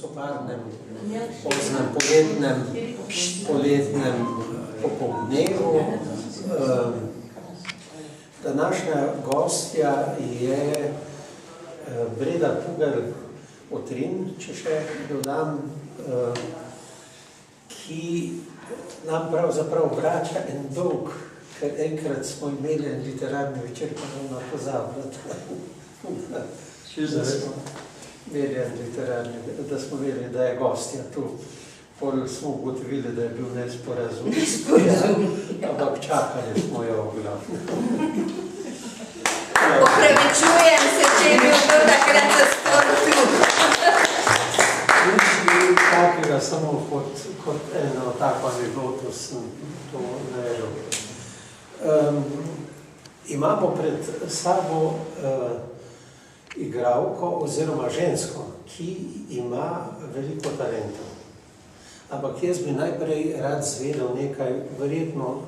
soparnem, poznem poletnem popoldnevu. Današnja gostja je Breda Pugar-Otrin, če še dodam, ki nam pravzaprav vrača en dolg, ker enkrat smo imeli en literarni večer, pa bomo pozabili, da smo imeli, da je gostja tu. Pol smo ugotovili, da je bil nesporazum. Ampak čakali smo jo v glavu. Opravičujem se, če je bil takrat zastor tu. Nič takega, samo kot eno tako anegdoto sem to naredil. Imamo pred sabo igralko oziroma žensko, ki ima veliko talentov. Ampak jaz bi najprej rad zvedel nekaj, verjetno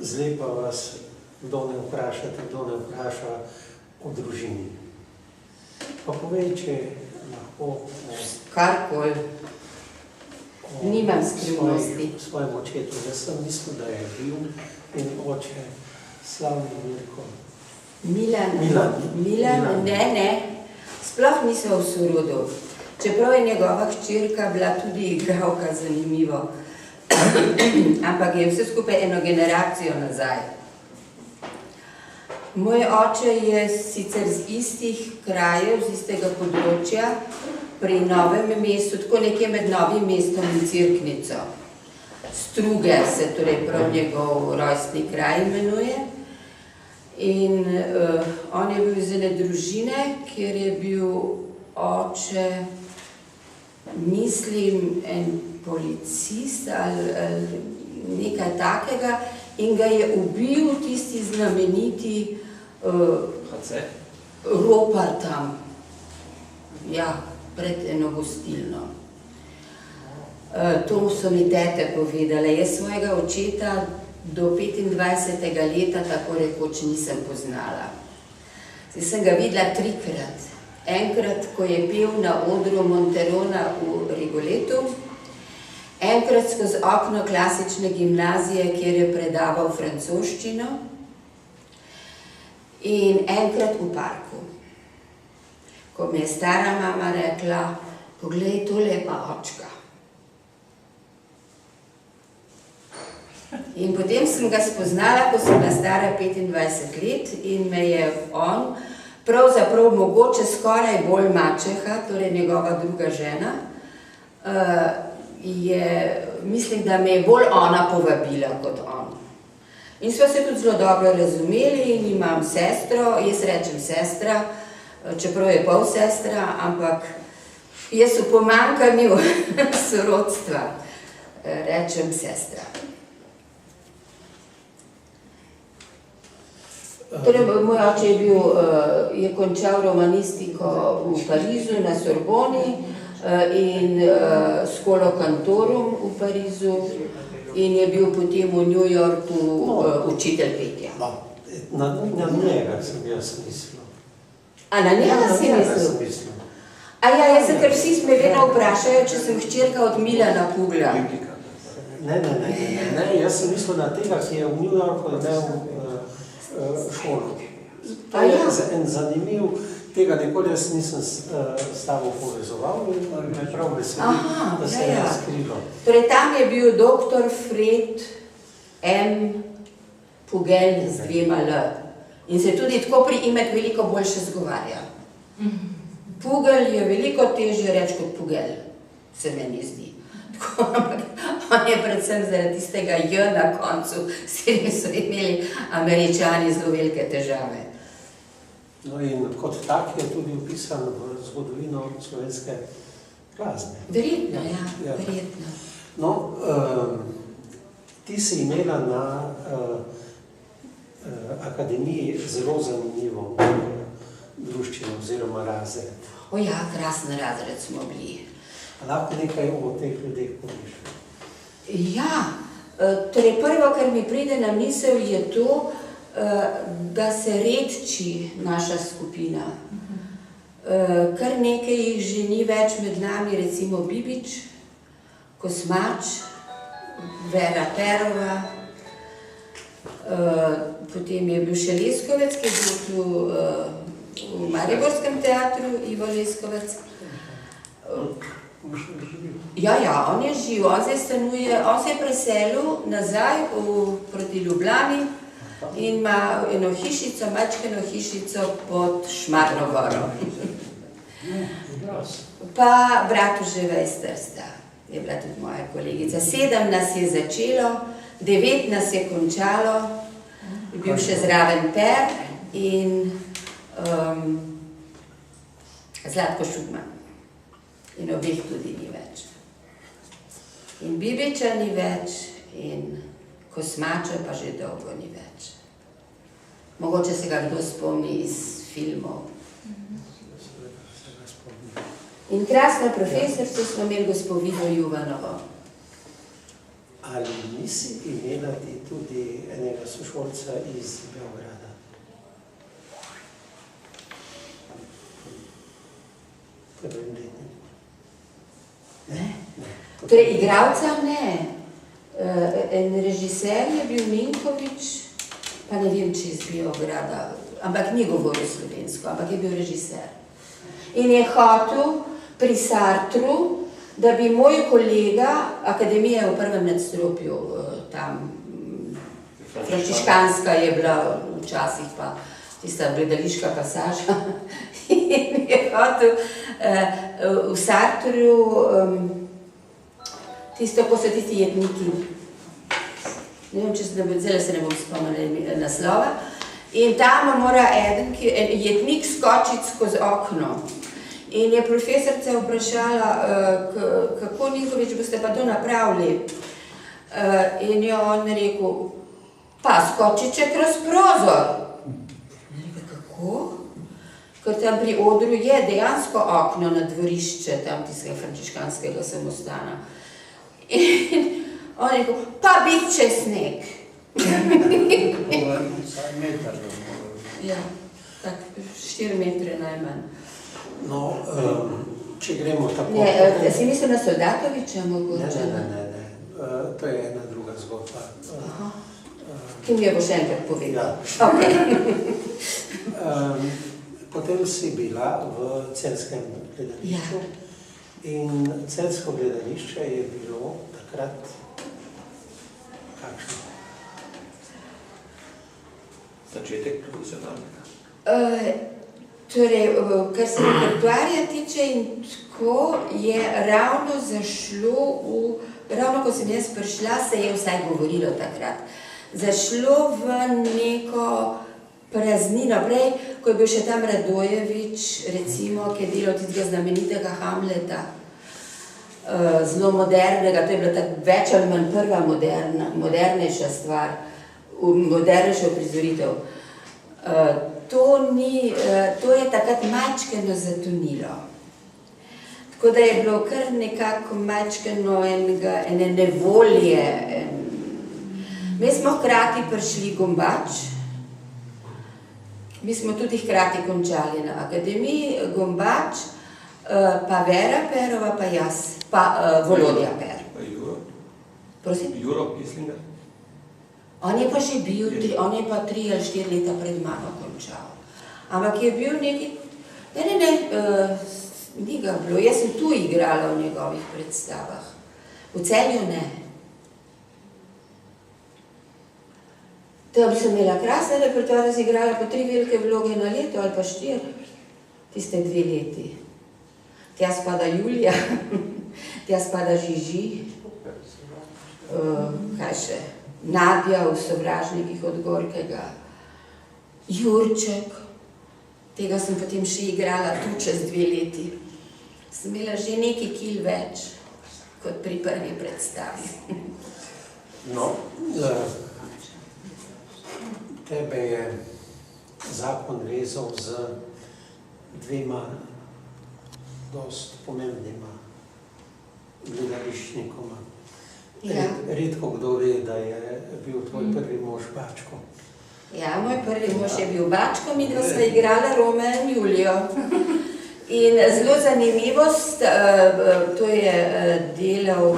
zlepa vas, kdo ne vpraša o družini. Pa povej, če lahko karkoli. Nimam skrivnosti. Svojem očetu, jaz sem mislil, da je bil in oče slavni Mirko. Milan, ne. Sploh nisem v sorodu. Čeprav je njegova hčerka bila tudi igralka, zanimivo. Ampak je vse skupaj eno generacijo nazaj. Moj oče je sicer z istih krajev, z istega področja, pri Novem mestu, tako nekje med Novim mestom in Cerknico. Struge se torej prav njegov rojstni kraj imenuje. In on je bil iz ene družine, kjer je bil oče, mislim, en policist ali nekaj takega in ga je ubil tisti znameniti ropar tam, ja, pred eno gostilno. To so mi tete povedale. Jaz svojega očeta do 25. leta tako rekoč nisem poznala. Zdaj sem ga videla 3-krat. Enkrat, ko je pel na odru Monterona v Rigoletu, enkrat skozi okno klasične gimnazije, kjer je predaval francoščino, in enkrat v parku. Ko mi je stara mama rekla, poglej, tole je pa očka. In potem sem ga spoznala, ko sem bila stara 25 let in me je on, pravzaprav mogoče skoraj bolj mačeha, torej njegova druga žena, mislim, da me je bolj ona povabila kot on. In sva se tudi zelo dobro razumeli in imam sestro, jaz rečem sestra, čeprav je pol sestra, ampak jaz v pomanjkanju sorodstva rečem sestra. Torej, moj oče je končal romanistiko v Parizu na Sorboni in Skolo Cantorum v Parizu in je bil potem v New Yorku učitelj petja. Na njega sem jaz mislil. A na njega si mislil? A ja, jaz sem, ker vsi me vedno vprašajo, če sem hčerka od Milana Pugla. Ne, jaz sem mislil na tega, ki je v New Yorku imel šolo. To je en zanimiv, tega nikoli jaz nisem s tabo povezoval in me prav veseli, da se je razkrilo. Torej, tam je bil doktor Fred M. Pugel z 2 L. In se tudi tako priimek veliko boljše zgovarja. Pugel je veliko težje reči kot Pugel, se meni zdi. On je predvsem zaradi tistega J na koncu, s tem so imeli Američani zelo velike težave. No in kot tak je tudi upisan v zgodovino slovenske glasbe. Verjetno, ja, verjetno. No, ti si imela na akademiji zelo zanimivo druščino oziroma razred. O ja, krasen razred smo bili. Lahko nekaj o teh ljudeh poveš? Ja, torej prvo, kar mi pride na misel, je to, da se redči naša skupina. Kar nekaj jih že ni več med nami, recimo Bibič, Kosmač, Vera Perova, potem je bil še Leskovec, ki je bil tu v Mariborskem teatru, Ivo Leskovec. Ja, on je živ, on se je preselil nazaj proti Ljubljani in ima eno hišico, mačkeno hišico pod Šmarno goro. Pa Bratuževa Ester sta, je bila tudi moja kolegica. 7 nas je začelo, 9 nas je končalo, je bil še zraven Per in Zlatko Šugman. In obeh tudi ni več. In Bibiča ni več, in Kosmača pa že dolgo ni več. Mogoče se ga kdo spomni iz filmov. In krasno profesorstvo smo imeli gospo Vido Juvanovo. Ali nisi imela ti tudi enega sošolca iz Beograda? Prvem letniku. Ne? Torej, igralca ne. En režiser je bil Minkovič, pa ne vem, če iz Beograda, ampak ni govoril slovensko, ampak je bil režiser. In je hotel pri Sartru, da bi moj kolega, akademija je v prvem nadstropju, tam frančiškanska je bila včasih pa tista gledališka pasaža, in je hotel v Sartru tisto, ko so tisti jetniki, ne vem, zdaj se ne bom spomnila naslova, in tam mora jetnik skočiti skozi okno. In je profesorica vprašala, kako Ninkovič boste pa to napravili. In je on rekel, pa skočiče kroz prozor. In je rekel, kako? Ker tam pri odru je dejansko okno na dvorišče, tam tistega frančiškanskega samostana. In on je rekel, pa biti čez sneg. Ja, tako 4 metre najmanj. No, če gremo tako... Ne, si mislil na Soldatoviča mogoče? Ne. To je ena druga zgodba. Ki mi jo boš enkrat povedal. Potem si bila v Celjskem gledališču in Celjsko gledališče je bilo takrat kakšno? Začetek profesionalnega. Torej, kar se repertoarja tiče in tako je ravno zašlo ravno ko sem jaz prišla, se je vsaj govorilo takrat, zašlo v neko praznino. Prej, ko je bil še tam Radojevič, recimo, ki je delal tistega znamenitega Hamleta, zelo modernega, to je bila tako več ali manj prva modernejša stvar, modernejša uprizoritev. To je takrat majčkeno zatonilo. Tako da je bilo kar nekako majčkeno ene nevolje. Mi smo hkrati prišli Gombač, mi smo tudi hkrati končali na akademiji, Gombač, pa Vera Perova, pa jaz, pa Volodja Per. Pa Juro? Prosim? Juro Kislinger? On je pa že bil, on je pa 3 ali 4 leta pred mano končal. Ampak je bil neki, ni ga bilo, jaz sem tu igrala v njegovih predstavah. V Celju ne. Tam sem imela krasne repertoare, sem igrala po 3 velike vloge na leto ali pa 4, tiste 2 leti. Tja spada Julija, tja spada Žiži, kaj še? Nadja v Sovražnikih od Gorkega, Jurček, tega sem potem še igrala tu čez 2 leti. Sem imela že nekaj kil več, kot pri prvi predstavi. No, tebe je zakon vezal z 2 dost pomembnima gledališčnikoma. Ja. Redko kdo ve, da je bil tvoj prvi mož Bačko. Ja, moj prvi mož je bil Bačko, midva sva igrala Romeo in Julijo. In zelo zanimivost, to je delal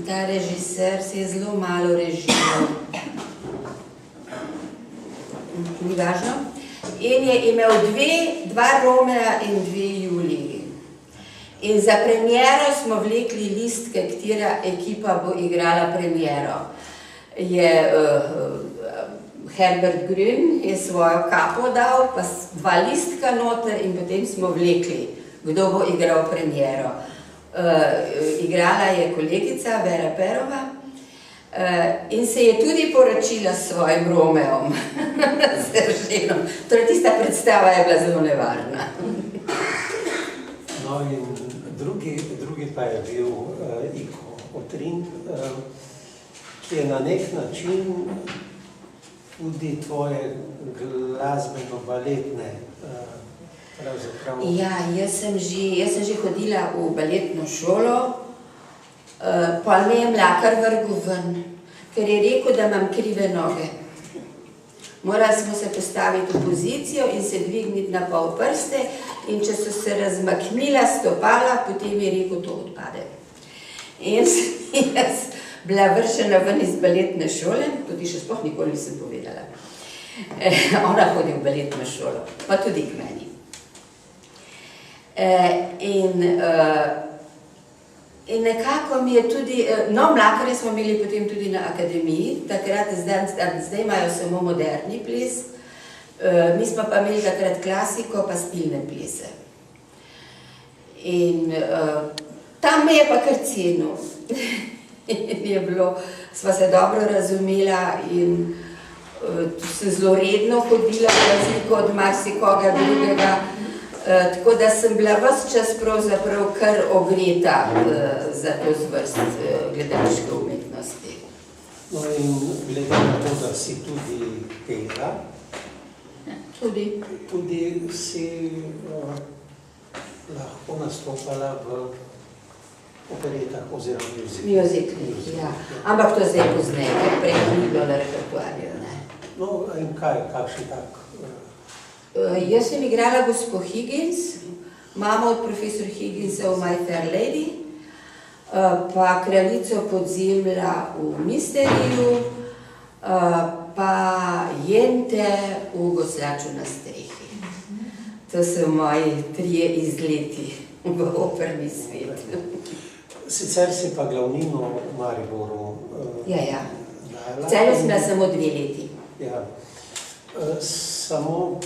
ta režiser, se je zelo malo režiral. Ni važno. In je imel dva Romea in 2 Juliji. In za premiero smo vlekli listke, katera ekipa bo igrala premiero. Herbert Grün je svojo kapo dal, pa 2 listka noter in potem smo vlekli, kdo bo igral premiero. Igrala je kolegica Vera Perova in se je tudi poročila s svojim Romeom, s Erženom. Torej, tista predstava je bila zelo nevarna. No in drugi pa je bil Iko Otrin, ki je na nek način tudi tvoje glasbeno-baletne pravzaprav. Ja, jaz sem že hodila v baletno šolo, pa me je Mlakar vrgel ven, ker je rekel, da imam krive noge. Morali smo se postaviti v pozicijo in se dvigniti na pol prste in če so se razmaknila stopala, potem je rekel, to odpade. In sem jaz bila vršena ven iz baletne šole, to ti še sploh nikoli nisem povedala. Ona hodi v baletno šolo, pa tudi k meni. In nekako mi je tudi, no, Mlakarje smo imeli potem tudi na akademiji, takrat, zdaj imajo samo moderni ples, mi smo pa imeli takrat klasiko pa stilne plese. In tam me je pa kar cenil. Sva se dobro razumela in sem zelo redno hodila v razliko od marsikoga drugega, tako da sem bila ves čas pravzaprav kar ogreta za to zvrst gledališke umetnosti. No in glede na to, da si tudi pela, tudi si lahko nastopala v operetah oziroma muzikli. Ja. Ampak to zdaj pozneje, ker prej ni bilo na repertoarju. No in kakšen tak? Jaz sem igrala gospo Higgins, mamo od profesor Higginsa v My Fair Lady, pa kraljico podzemlja v Misteriju, pa Jente v Goslaču na strehi. To so moji 3 izleti v operni svet. Sicer si pa glavnino v Mariboru Ja. V Celju sem bila samo 2 leti. Ja. Samo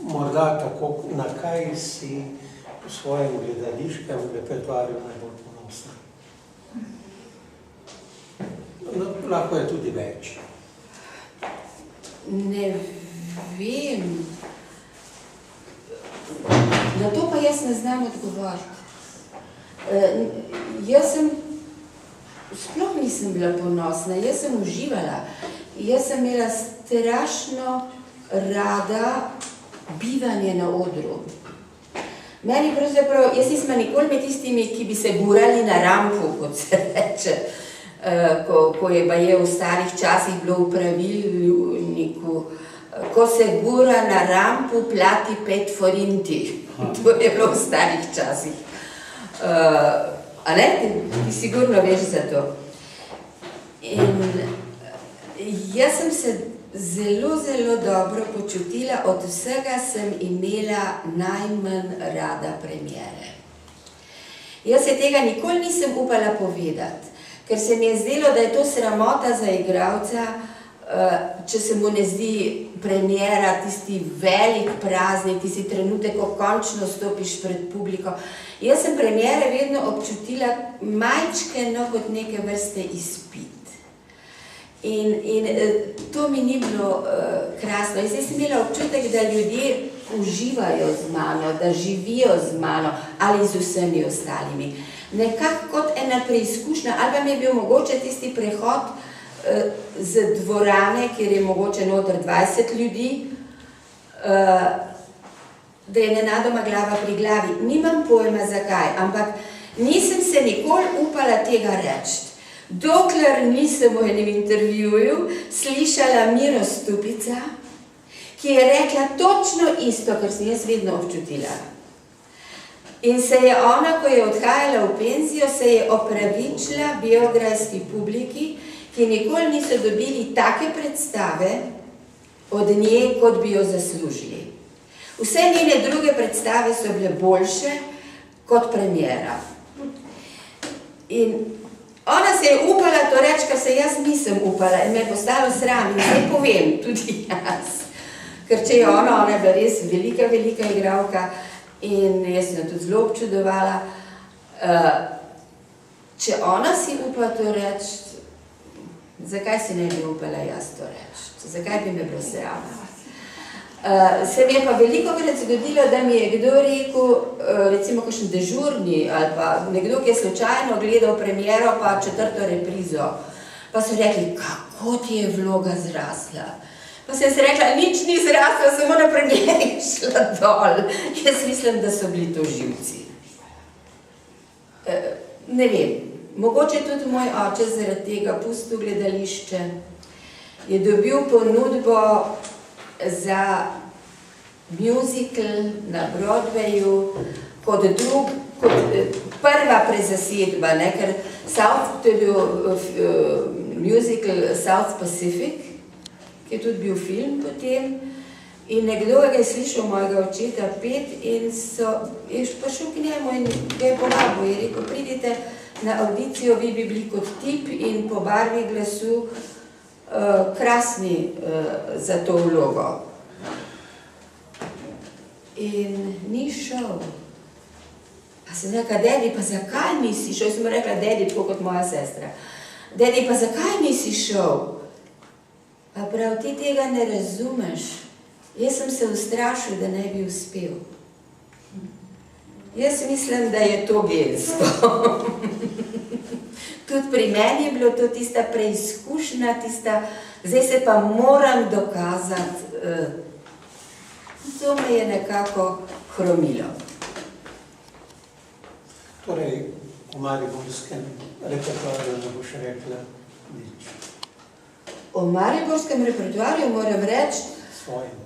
morda tako, na kaj si v svojem gledališkem repertoarju najbolj ponosna? No, lahko je tudi več. Ne vem. Na to pa jaz ne znam odgovoriti. Sploh nisem bila ponosna, jaz sem uživala. Jaz sem imela strašno rada bivanje na odru. Meni pravzaprav, jaz nisem nikoli med tistimi, ki bi se gurali na rampu, kot se reče, ko je baje v starih časih bilo v pravilniku, ko se gura na rampu, plati 5 forinti. To je bilo v starih časih. A ne? Ti sigurno veš za to. In jaz sem se zelo, zelo dobro počutila, od vsega sem imela najmanj rada premiere. Jaz se tega nikoli nisem upala povedati, ker se mi je zdelo, da je to sramota za igralca, če se mu ne zdi premiera tisti velik praznik, tisti trenutek, ko končno stopiš pred publiko. Jaz sem premiere vedno občutila majčkeno kot neke vrste izpit. In to mi ni bilo krasno. Jaz sem imela občutek, da ljudje uživajo z mano, da živijo z mano ali z vsemi ostalimi. Nekako kot ena preizkušnja, ali pa mi je bil mogoče tisti prehod z dvorane, kjer je mogoče noter 20 ljudi, da je nenadoma glava pri glavi. Nimam pojma zakaj, ampak nisem se nikoli upala tega reči. Dokler nisem v enem intervjuju slišala Miro Stupica, ki je rekla točno isto, kar sem jaz vedno občutila. In se je ona, ko je odhajala v penzijo, se je opravičila beograjski publiki, ki nikoli niso dobili take predstave od nje, kot bi jo zaslužili. Vse njene druge predstave so bile boljše kot premiera. In ona se je upala to reči, kar se jaz nisem upala in me je postalo sram in zdaj povem tudi jaz. Ker če je ona je bila res velika, velika igralka in jaz sem jo tudi zelo občudovala. Če ona si upa to reči, zakaj si ne bi upala jaz to reči? Zakaj bi me bilo sram? Se mi je pa velikokrat zgodilo, da mi je kdo rekel, recimo kakšen dežurni ali pa nekdo, ki je slučajno gledal premiero pa 4. reprizo, pa so rekli, kako ti je vloga zrasla. Pa sem se rekla, nič ni zrasla, samo na premieri šla dol. Jaz mislim, da so bili to živci. Ne vem, mogoče tudi moj oče zaradi tega pustil gledališče, je dobil ponudbo za musical na Broadwayu kot prva prezasedba, ker to je bil musical South Pacific, ki je tudi bil film potem, in nekdo ga je slišal mojega očeta pet in je prišel k njemu in ga je povabil, je rekel, pridite na audicijo, vi bi bili kot tip in po barvi glasu krasni za to vlogo. In ni šel. Pa sem rekla, dedi, pa zakaj nisi šel? Sem rekla, dedi, tako kot moja sestra. Dedi, pa zakaj nisi šel? Pa prav, ti tega ne razumeš. Jaz sem se ustrašil, da ne bi uspel. Jaz mislim, da je to gensko. Tudi pri meni je bilo to tista preizkušnja, zdaj se pa moram dokazati. To me je nekako hromilo. Torej, v mariborskem repertoarju ne boš rekla nič. O mariborskem repertoarju moram reči, Svojim.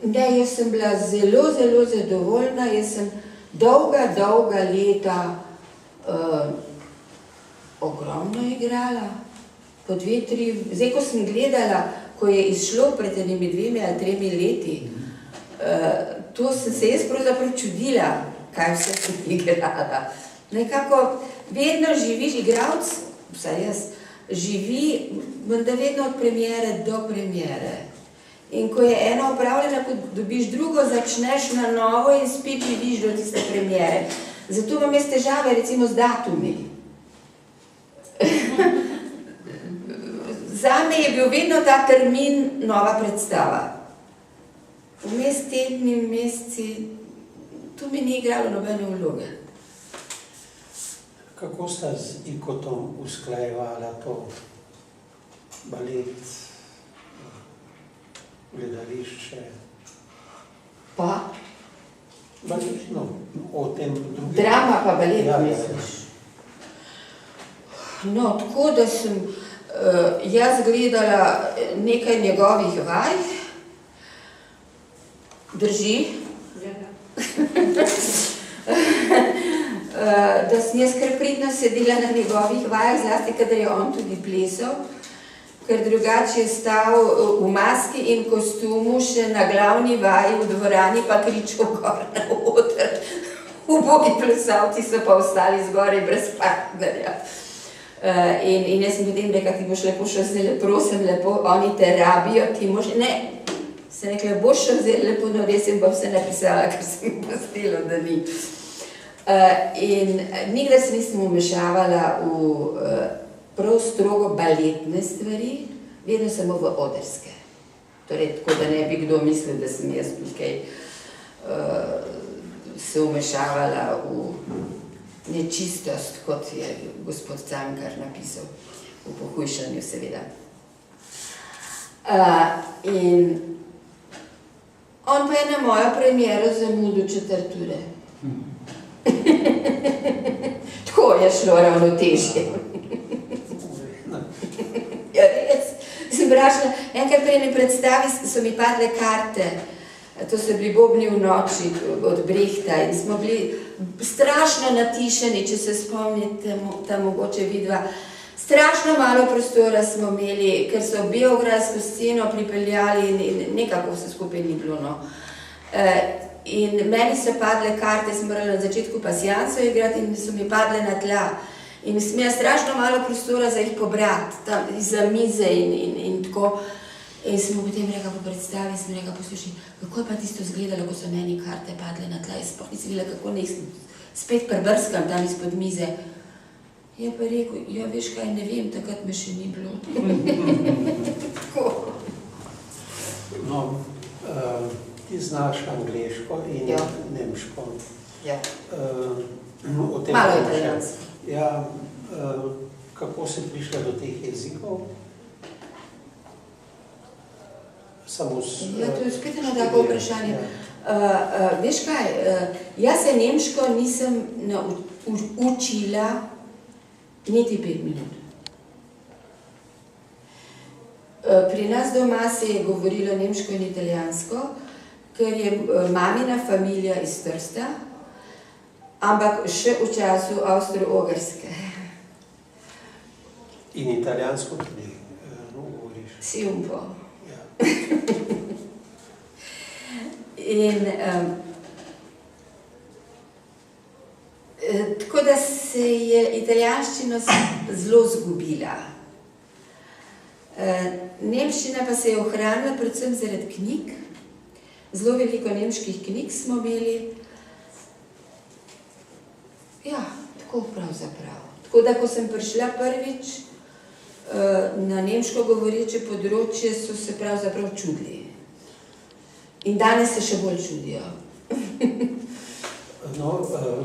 ne, jaz sem bila zelo, zelo zadovoljna, jaz sem dolga leta ogromno igrala, po 2, 3, zdaj ko sem gledala, ko je izšlo pred enimi 2 ali 3 leti, to sem se jaz pravzaprav čudila, kaj vse sem igrala. Nekako vedno živiš, igralec, vsaj jaz, živi, da vedno od premiere do premiere. In ko je ena opravljena, ko dobiš drugo, začneš na novo in spet živiš do tiste premiere. Zato imam jaz težave recimo z datumi. Zame je bil vedno ta termin nova predstava. Vmes tedni, meseci, tu mi ni igralo nobene vloge. Kako sta z Ikotom usklajevala to balet, gledališče? Pa? Balet, no, o tem drugem. Drama pa balet, Ja, misliš? No, tako da sem jaz gledala nekaj njegovih vaj. Drži? Da sem jaz kar pridno sedela na njegovih vajah, zlasti, kadar je on tudi plesal, ker drugače je stal v maski in kostumu še na glavni vaji v dvorani pa kričal gor na oder. Ubogi plesalci so pa ostali zgoraj brez partnerja. In jaz sem potem rekla, ti boš lepo šel zdaj, prosim lepo, oni te rabijo, ti moš, ne, sem rekla, boš šel zdaj lepo, no res sem pa vse napisala, ker sem postila, da ni. In nikdar se nisem vmešavala v prav strogo baletne stvari, vedno samo v odrske. Torej, tako da ne bi kdo mislil, da sem jaz tukaj se vmešavala v nečistost, kot je gospod Cankar napisal, v Pohujšanju seveda. In on pa je na mojo premiero zamudil 4 ure. Tako je šlo ravnotežje. Ja, res. Sem vprašala, enkrat prej ne predstavi, so mi padle karte To so bili Bobni v noči od Brehta in smo bili strašno natišeni, če se spomnite, tam mogoče vidva. Strašno malo prostora smo imeli, ker so beograjsko sceno pripeljali in nekako vse skupaj ni bilo. No. In meni so padle karte, sem morala na začetku pasjanco igrati in so mi padle na tla. In sem imela strašno malo prostora za jih pobrati, tam za mize in tako. In sem potem rekla po predstavi, sem rekla, poslušaj, kako je pa tisto izgledalo, ko so meni karte padle na tla. Jaz sploh nisem videla, kako ne spet prebrskam tam izpod mize. Je pa rekel, ja veš kaj, ne vem, takrat me še ni bilo. No, ti znaš angleško in nemško. Ja. Malo italijansko. Ja, kako si prišla do teh jezikov? Ja, to je spet eno tako vprašanje. Veš kaj, jaz se nemško nisem učila niti 5 minut. Pri nas doma se je govorilo nemško in italijansko, ker je mamina familija iz Trsta, ampak še v času Avstro-Ogrske. In italijansko tudi govoriš? Si un po. In tako da se je italijanščina zelo zgubila. Nemščina pa se je ohranila predvsem zaradi knjig. Zelo veliko nemških knjig smo imeli. Ja, tako pravzaprav. Tako da, ko sem prišla prvič na nemško govoreče področje, so se pravzaprav čudili. In danes se še bolj čudijo. No,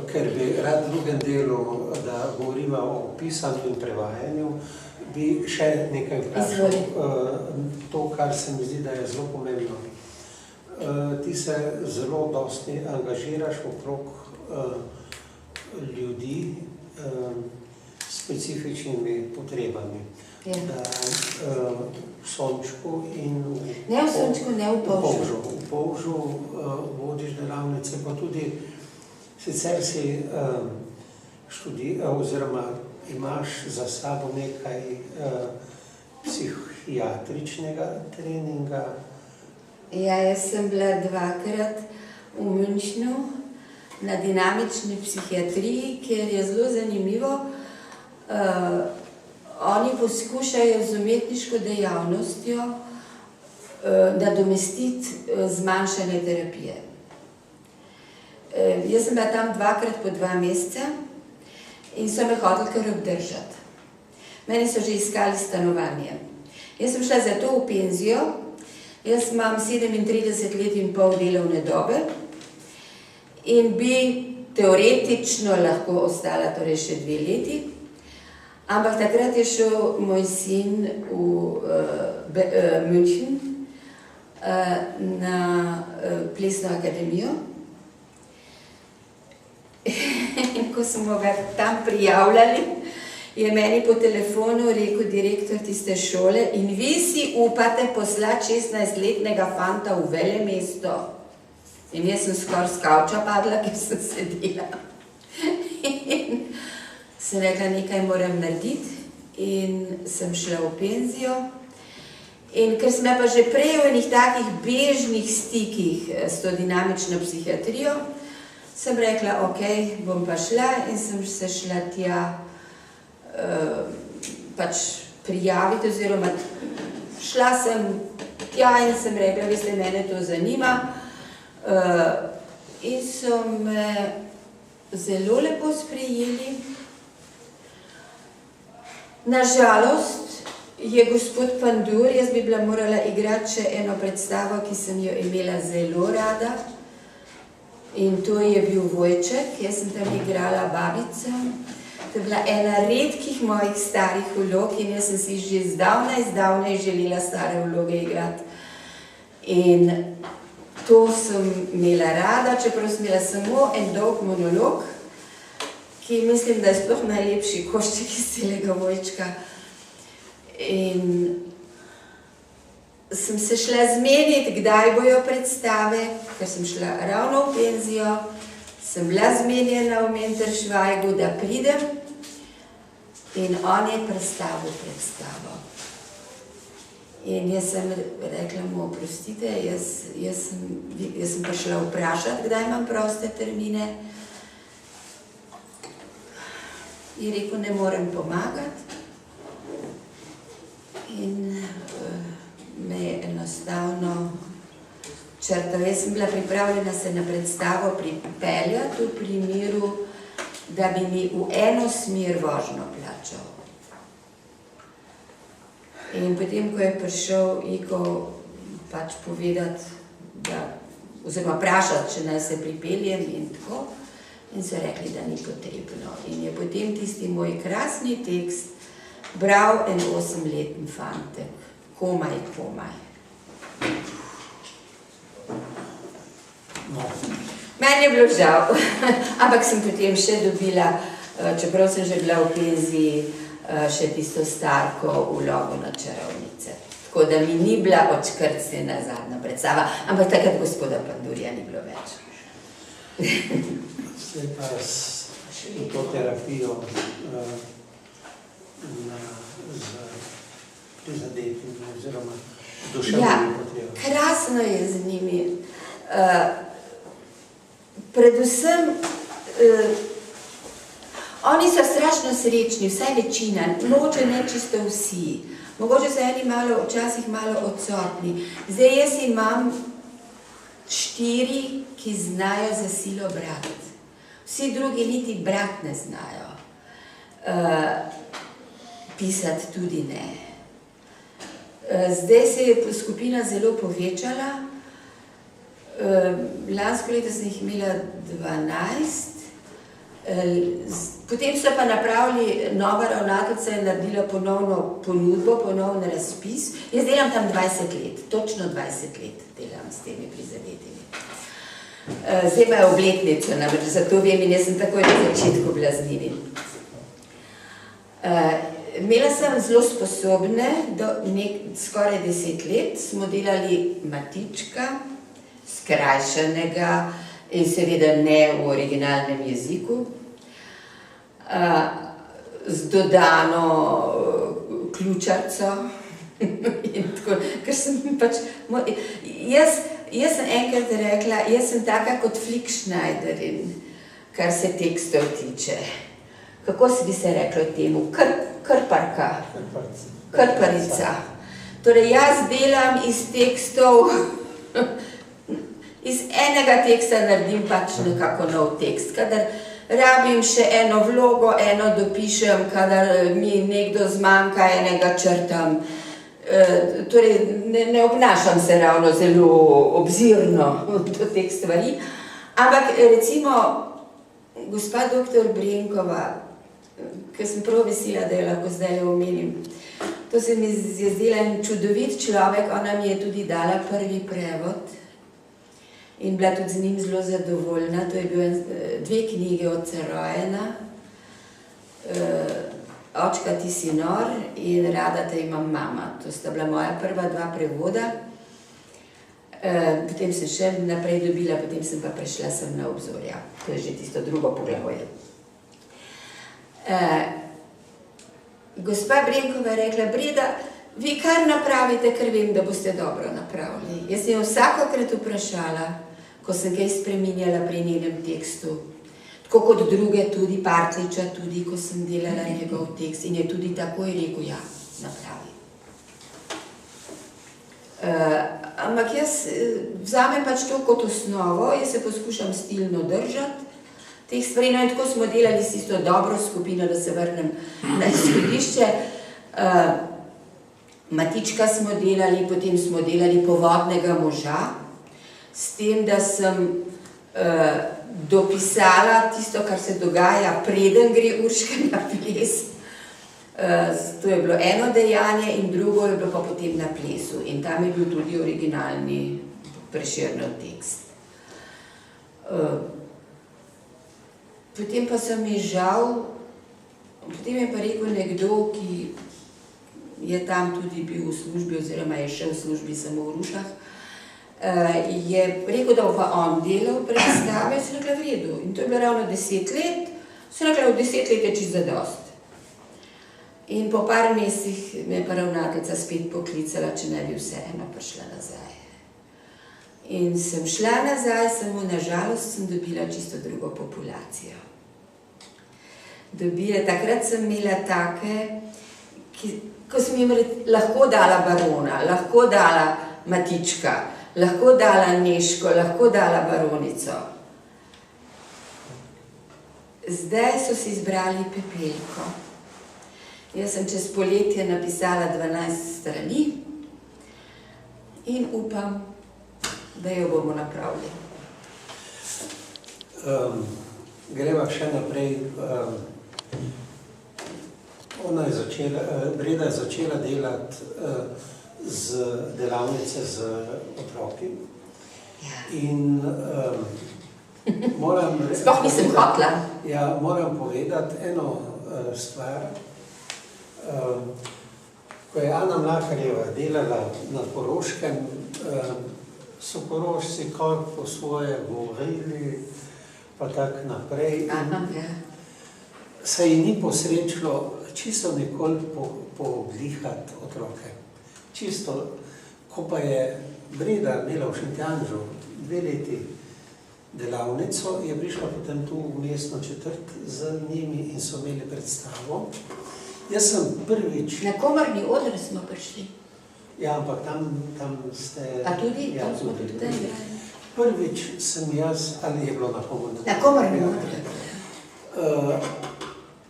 ker bi rad v drugem delu, da govorimo o pisanju in prevajanju, bi še nekaj vprašal. To, kar se mi zdi, da je zelo pomembno. Ti se zelo dosti angažiraš okrog ljudi s specifičnimi potrebami. Ja. V Sončku in ne v Sončku, ne v Polžu. V Polžu vodiš delavnice, pa tudi sicer si oziroma imaš za sabo nekaj psihiatričnega treninga. Ja, jaz sem bila 2-krat v Münchnu na dinamični psihiatriji, kjer je zelo zanimivo. Oni poskušajo z umetniško dejavnostjo nadomestiti zmanjšanje terapije. Jaz sem bila tam 2-krat po 2 meseca in so me hoteli kar obdržati. Meni so že iskali stanovanje. Jaz sem šla zato v penzijo. Jaz imam 37 let in pol delovne dobe in bi teoretično lahko ostala torej še 2 leti. Ampak takrat je šel moj sin v München na plesno akademijo. In ko smo ga tam prijavljali, je meni po telefonu rekel direktor tiste šole: in vi si upate poslati 16-letnega fanta v velemesto? In jaz sem skoraj s kavča padla, ker sem sedela. In sem rekla, nekaj moram narediti in sem šla v penzijo. In ker sem pa že prej v enih takih bežnih stikih s to dinamično psihiatrijo, sem rekla, ok, bom pa šla in sem se šla tja pač prijaviti oziroma šla sem tja in sem rekla, veste, mene to zanima. In so me zelo lepo sprejeli. Nažalost je gospod Pandur, jaz bi bila morala igrati še eno predstavo, ki sem jo imela zelo rada. In to je bil Vojček, jaz sem tam igrala babico. To je bila ena redkih mojih starih vlog in jaz sem si že zdavnaj želela stare vloge igrati. In to sem imela rada, čeprav sem imela samo en dolg monolog, ki mislim, da je sploh najlepši košček iz celega Vojčka. In sem se šla zmeniti, kdaj bojo predstave, ker sem šla ravno v penzijo, sem bila zmenjena v Menteršvajgu, da pridem in on je predstavil predstavo. In jaz sem rekla mu, oprostite, jaz sem prišla vprašati, kdaj imam proste termine. Je rekel, ne morem pomagati. In me je enostavno črtal. Jaz sem bila pripravljena se na predstavo pripeljati v primeru, da bi mi v eno smer vožnjo plačal. In potem, ko je prišel Iko pač povedati, oziroma vprašati, če naj se pripeljem in tako, in so rekli, da ni potrebno. In je potem tisti moj krasni tekst bral en 8-letni fantek. Komaj. No. Meni je bilo žal, ampak sem potem še dobila, čeprav sem že bila v penziji, še tisto starko vlogo na čarovnice. Tako da mi ni bila odškrcnjena zadnja predstava, ampak takrat gospoda Pandurja ni bilo več. Zdaj pa s to terapijo z prizadetimi oziroma duševnimi potrebami. Krasno je z njimi. Predvsem oni so strašno srečni, vsaj večina, mogoče ne čisto vsi. Mogoče so eni včasih malo odsotni. Zdaj jaz imam 4, ki znajo za silo brati. Vsi drugi niti brati ne znajo. Pisati tudi ne. Zdaj se je skupina zelo povečala. Lansko leto sem jih imela 12. Potem so pa napravili, nova ravnateljica je naredila ponovno ponudbo, ponovno razpis. Jaz delam tam 20 let, točno 20 let delam s temi prizadetimi. Zdaj imajo obletnico, namreč zato vem in jaz sem takoj na začetku bila z njimi. Imela sem zelo sposobne, skoraj 10 let smo delali Matička, skrajšanega in seveda ne v originalnem jeziku, z dodano ključarco. Ker sem pač, jaz sem enkrat rekla, jaz sem taka kot Flick Schneiderin, kar se tekstov tiče. Kako bi se reklo temu? Krparka. Krparica. Torej jaz delam iz tekstov, iz enega teksta naredim pač nekako nov tekst. Kadar rabim še eno vlogo, eno dopišem, kadar mi nekdo zmanjka, enega črtam. Torej ne obnašam se ravno zelo obzirno do teh stvari. Ampak recimo gospa dr. Brenkova, ker sem prav vesela, da jo lahko zdaj omenim, to se mi je zdela en čudovit človek, ona mi je tudi dala prvi prevod in bila tudi z njim zelo zadovoljna. To je bil 2 knjige od Cerojena, Očka, ti si nor in Rada te imam mama. To sta bila moja prva 2 prevoda. Potem sem še naprej dobila, potem sem pa prešla sem na Obzorja. To je že tisto drugo poglavje. Gospa Brenkova je rekla, Breda, vi kar napravite, ker vem, da boste dobro napravili. Jaz sem jo vsakokrat vprašala, ko sem kaj spreminjala pri njenem tekstu, tako kot druge tudi, Partliča tudi, ko sem delala njegov tekst in je tudi takoj rekel, ja, napravi. Ampak jaz vzamem pač to kot osnovo, jaz se poskušam stilno držati teh stvari, no in tako smo delali s tisto dobro skupino, da se vrnem na izhodišče. Matička smo delali, potem smo delali Povodnega moža, s tem, da sem dopisala tisto, kar se dogaja, preden gre Urška na ples. To je bilo eno dejanje in drugo je bilo pa potem na plesu. In tam je bil tudi originalni Prešernov tekst. Potem pa sem mi žal, potem je pa rekel nekdo, ki je tam tudi bil v službi, oziroma je šel v službi samo v Rušah, je rekel, da bo pa on delal predstave, sem rekla v redu. In to je bilo ravno 10 let, sem rekla, v 10 let je čisto zadost. In po par mesecih me je pa ravnateljica spet poklicala, če ne bi vseeno prišla nazaj. In sem šla nazaj, samo na žalost sem dobila čisto drugo populacijo. Takrat sem imela take, ko sem jim lahko dala barona, lahko dala Matička, lahko dala Nežko, lahko dala baronico. Zdaj so si izbrali Pepelko. Jaz sem čez poletje napisala 12 strani in upam, da jo bomo napravili. Greva še naprej. Breda je začela delati delavnice z otroki. In moram... Sploh nisem hotela. Ja, moram povedati eno stvar. Ko je Ana Mlakarjeva delala na Koroškem, so Korošci kar po svoje govorili, pa tako naprej. Se ji ni posrečilo čisto nikoli poglihati otroke. Čisto, ko pa je Breda imela v Šentjanžu 2 leti delavnico, je prišla potem tu v mestno četrt z njimi in so imeli predstavo. Jaz sem prvič... Na Komorni oder smo prišli. Ja, ampak tam ste... A tudi? Ja, Tam smo tudi tam. Prvič sem jaz, ali je bilo na Komorni? Na Komorni oder.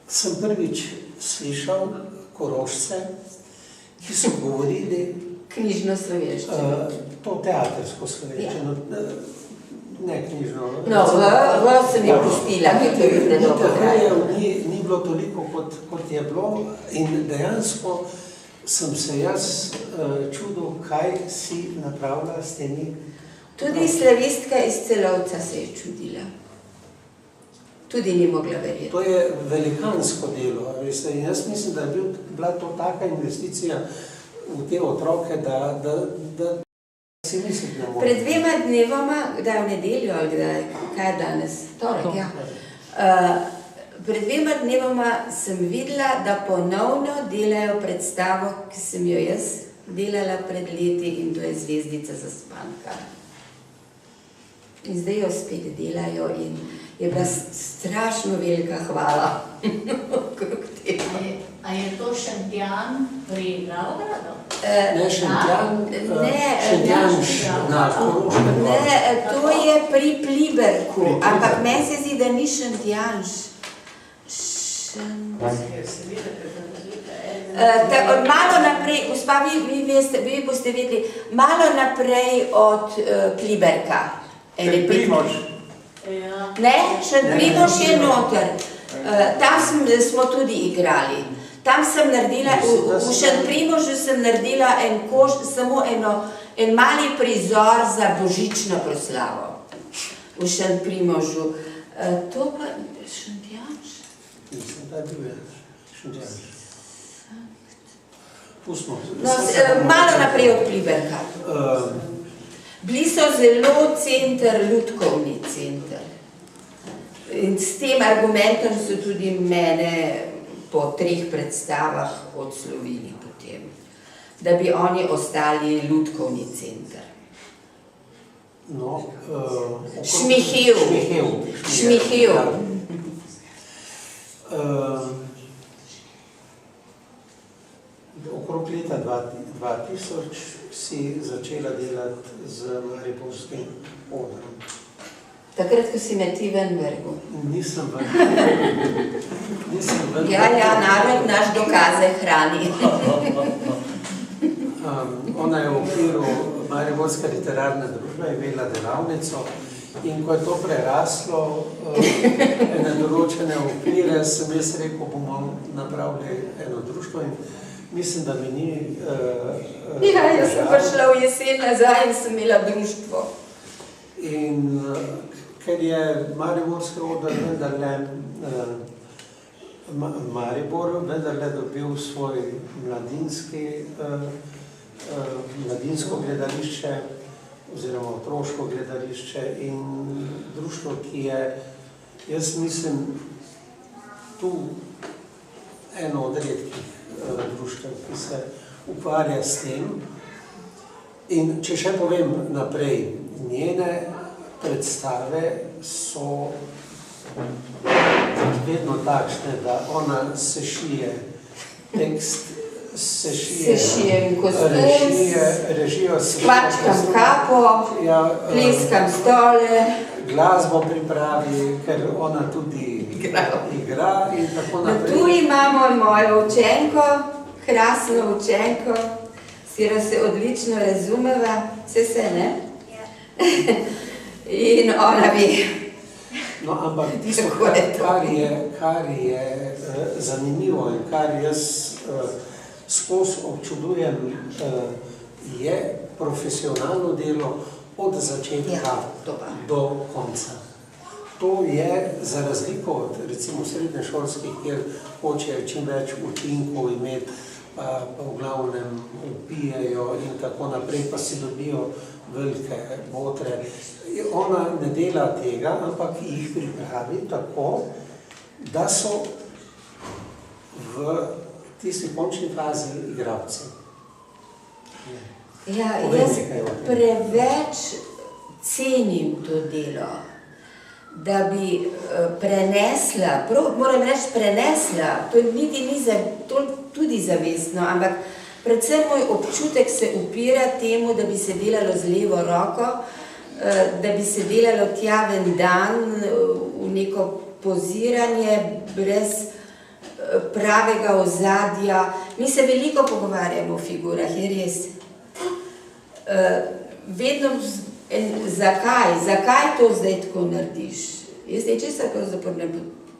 Sem prvič slišal Korošce, ki so govorili knjižno slovenščino. To teatrsko slovenščino, ne knjižno. No, sem jo pustila, ki to je dobro trajalo. Ni bilo toliko, kot je bilo, in dejansko sem se jaz čudil, kaj si napravila s temi. Tudi slavistka iz Celovca se je čudila. Tudi ni mogla verjeti. To je velikansko delo. Veste, in jaz mislim, da je bila to taka investicija v te otroke, da si mislim, ne more. Pred 2 dnevoma, kdaj v nedeljo ali kdaj, kaj je danes? Torek, ja. Pred 2 dnevoma sem videla, da ponovno delajo predstavo, ki sem jo jaz delala pred leti, in to je Zvezdica Zaspanka. In zdaj jo spet delajo in je bila strašno velika hvala okrog tega. A je to Šentjan pri Ravgradu? Ne, Šentjan, Šentjanž na Koroškem. Ne, to je pri Pliberku, ampak meni se zdi, da ni Šentjanž. Malo naprej, gospa, vi boste vedeli, malo naprej od Pliberka. Primož. Ne, Šentprimož je noter. Tam smo tudi igrali. Tam sem naredila, v Šentprimožu sem naredila samo en mali prizor za božično proslavo. V Šentprimožu. To pa Šentjanž? Mislim, da je bil Šentjanž. Pustimo. Malo naprej od Pliberka. Bili so zelo lutkovni center. In s tem argumentom so tudi mene po 3 predstavah odslovili potem, da bi oni ostali lutkovni center. No, Šmihev. Okrog leta 2000 si začela delati z Mariborskim odrom. Takrat, ko si me ti ven vrgel. Nisem ven. Ja, narod naš dokaze hrani. Ona je v okviru Mariborske literarne družbe imela delavnico in ko je to preraslo ene določene okvire, sem jaz rekel, bomo napravili eno društvo in mislim, da mi ni... Ja, jaz sem prišla v jesen nazaj in sem imela društvo. In ker je Mariborski oder vendarle Maribor vendarle dobil svoj mladinsko gledališče oziroma otroško gledališče in društvo, ki je, jaz mislim, tu eno od redkih društev, ki se ukvarja s tem. In če še povem naprej, njene predstave so vedno takšne, da ona sešije tekst, Sešijem kostum, režijo, kvačkam kapo, pleskam stole. Glasbo pripravi, ker ona tudi igra in tako naprej. Tu imamo mojo učenko, krasno učenko, s katero se odlično razumeva, se, ne? In ona ve. No, ampak tisto, kar je zanimivo in kar jaz skozi občudujem, je profesionalno delo od začetka do konca. To je za razliko od recimo srednješolskih, kjer hočejo čim več utinkov imeti, pa v glavnem upijejo in tako naprej, pa si dobijo velike botre. Ona ne dela tega, ampak jih pripravi tako, da so v tisti končni fazi igralci. Ja, jaz preveč cenim to delo, da bi prenesla, moram reči prenesla, to niti ni tudi zavestno, ampak predvsem moj občutek se upira temu, da bi se delalo z levo roko, da bi se delalo tja ven dan v neko poziranje brez pravega ozadja. Mi se veliko pogovarjamo o figurah, je res. Vedno, zakaj to zdaj tako narediš? Jaz nečesa pravzaprav ne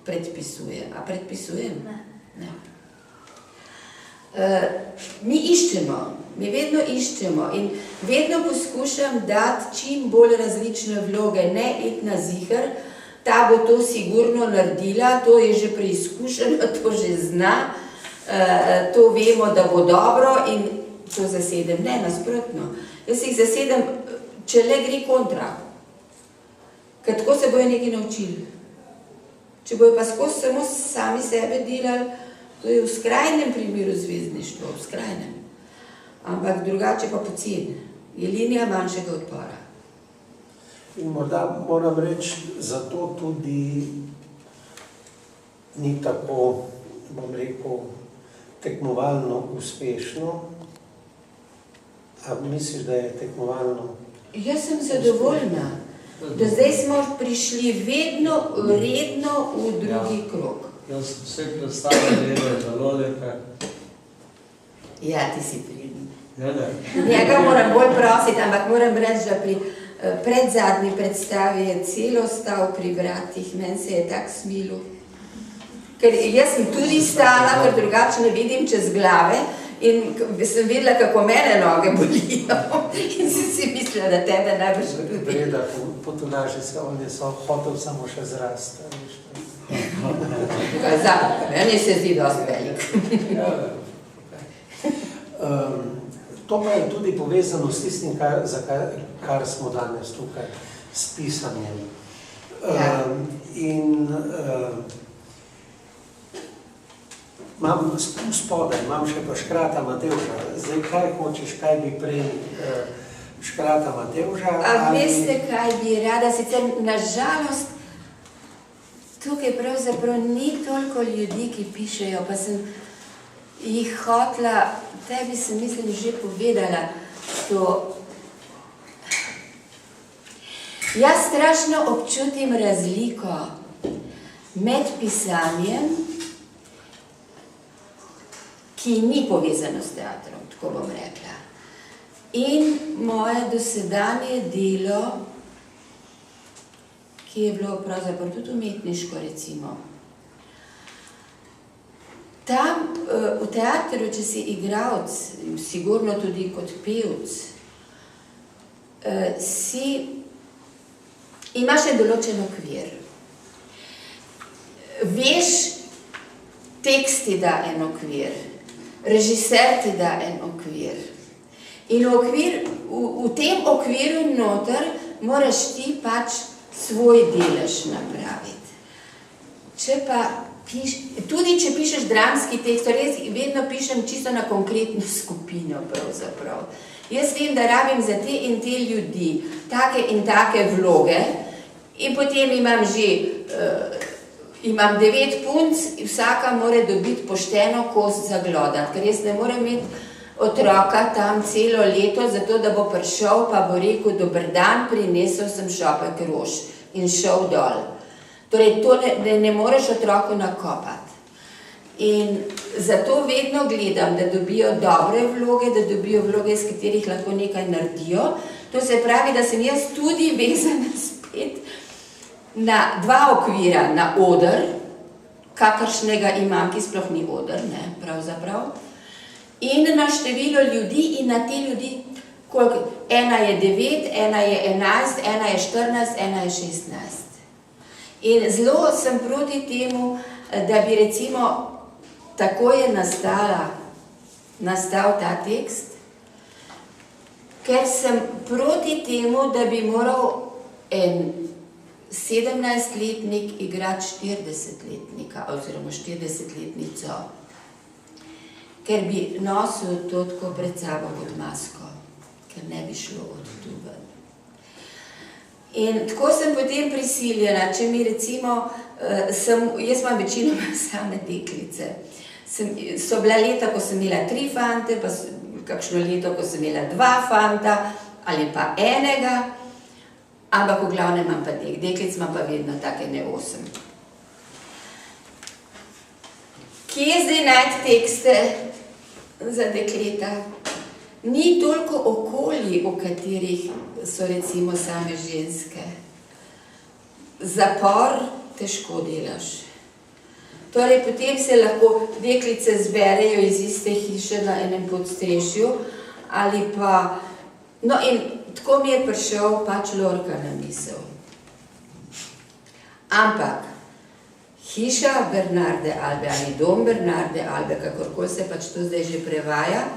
predpisujem. A predpisujem? Ne. Mi vedno iščemo in vedno poskušam dati čim bolj različne vloge, ne iti na ziher, ta bo to sigurno naredila, to je že preizkušeno, to že zna, to vemo, da bo dobro in to zasedem. Ne, nasprotno. Jaz jih zasedem, če le gre kontra. Ker tako se bojo nekaj naučili. Če bojo pa skozi samo sami sebe delali, to je v skrajnem primeru zvezdništvo, v skrajnem. Ampak drugače pa poceni. Je linija manjšega odpora. In morda moram reči, zato tudi ni tako, bom rekel, tekmovalno uspešno. A misliš, da je tekmovalno? Jaz sem zadovoljna. Do zdaj smo prišli vedno redno v drugi krog. Jaz sem vse predstavljal, da je zelo lepe. Ja, ti si priden. Ne. Njega moram bolj prositi, ampak moram reči, da pri predzadnji predstavi je celo stal pri vratih, meni se je tak smilil. Ker jaz sem tudi stala, ker drugače ne vidim čez glave in sem vedela, kako mene noge bolijo in si mislila, da tebe najbrž tudi. Breda, potunaži se, on je hotel samo še zrasti. Meni se zdi dosti velik. To pa je tudi povezano s tistim, kar smo danes tukaj, s pisanjem. Imam spodaj, imam še pa Škrata Matevža. Zdaj, kaj hočeš, kaj bi prej Škrata Matevža? A veste, kaj bi rada? Sicer nažalost tukaj pravzaprav ni toliko ljudi, ki pišejo, pa sem jih hotela, tebi sem mislim že povedala, to. Jaz strašno občutim razliko med pisanjem, ki ni povezano s teatrom, tako bom rekla, in moje dosedanje delo, ki je bilo pravzaprav tudi umetniško, recimo. Tam v teatru, če si igralec, sigurno tudi kot pevec, imaš en določen okvir. Veš, tekst ti da en okvir, režiser ti da en okvir. In v tem okviru noter moraš ti pač svoj delež napraviti. Tudi če pišeš dramski tekst, res vedno pišem čisto na konkretno skupino pravzaprav. Jaz vem, da rabim za te in te ljudi take in take vloge in potem imam 9 punc, vsaka mora dobiti pošteno kost za glodati, ker jaz ne morem imeti otroka tam celo leto, zato da bo prišel pa bo rekel, dober dan, prinesel sem šopek rož in šel dol. Torej, to ne moreš otroku nakopati. In zato vedno gledam, da dobijo dobre vloge, da dobijo vloge, s katerih lahko nekaj naredijo. To se pravi, da sem jaz tudi vezana spet na 2 okvira, na oder, kakršnega imam, ki sploh ni oder, ne, pravzaprav, in na število ljudi in na te ljudi, ena je 9, ena je 11, ena je 14, ena je 16. In zelo sem proti temu, da bi recimo, tako je nastal ta tekst, ker sem proti temu, da bi moral en 17-letnik igrati 40-letnika oziroma 40-letnico, ker bi nosil to tako pred sabo kot masko, ker ne bi šlo od tu ven. In tako sem potem prisiljena, če mi recimo, jaz imam večinoma same deklice. So bila leta, ko sem imela 3 fante, pa kakšno leto, ko sem imela 2 fanta ali pa enega, ampak v glavnem imam pa deklic, imam pa vedno take ne 8. Kje zdaj najti tekste za dekleta? Ni toliko okolij, v katerih so recimo same ženske. Zapor težko delaš. Torej, potem se lahko deklice zberejo iz iste hiše na enem podstrešju, ali pa, no in tako mi je prišel pač Lorca na misel. Ampak, hiša Bernarde Albe ali dom Bernarde Albe, kakorkoli se pač to zdaj že prevaja,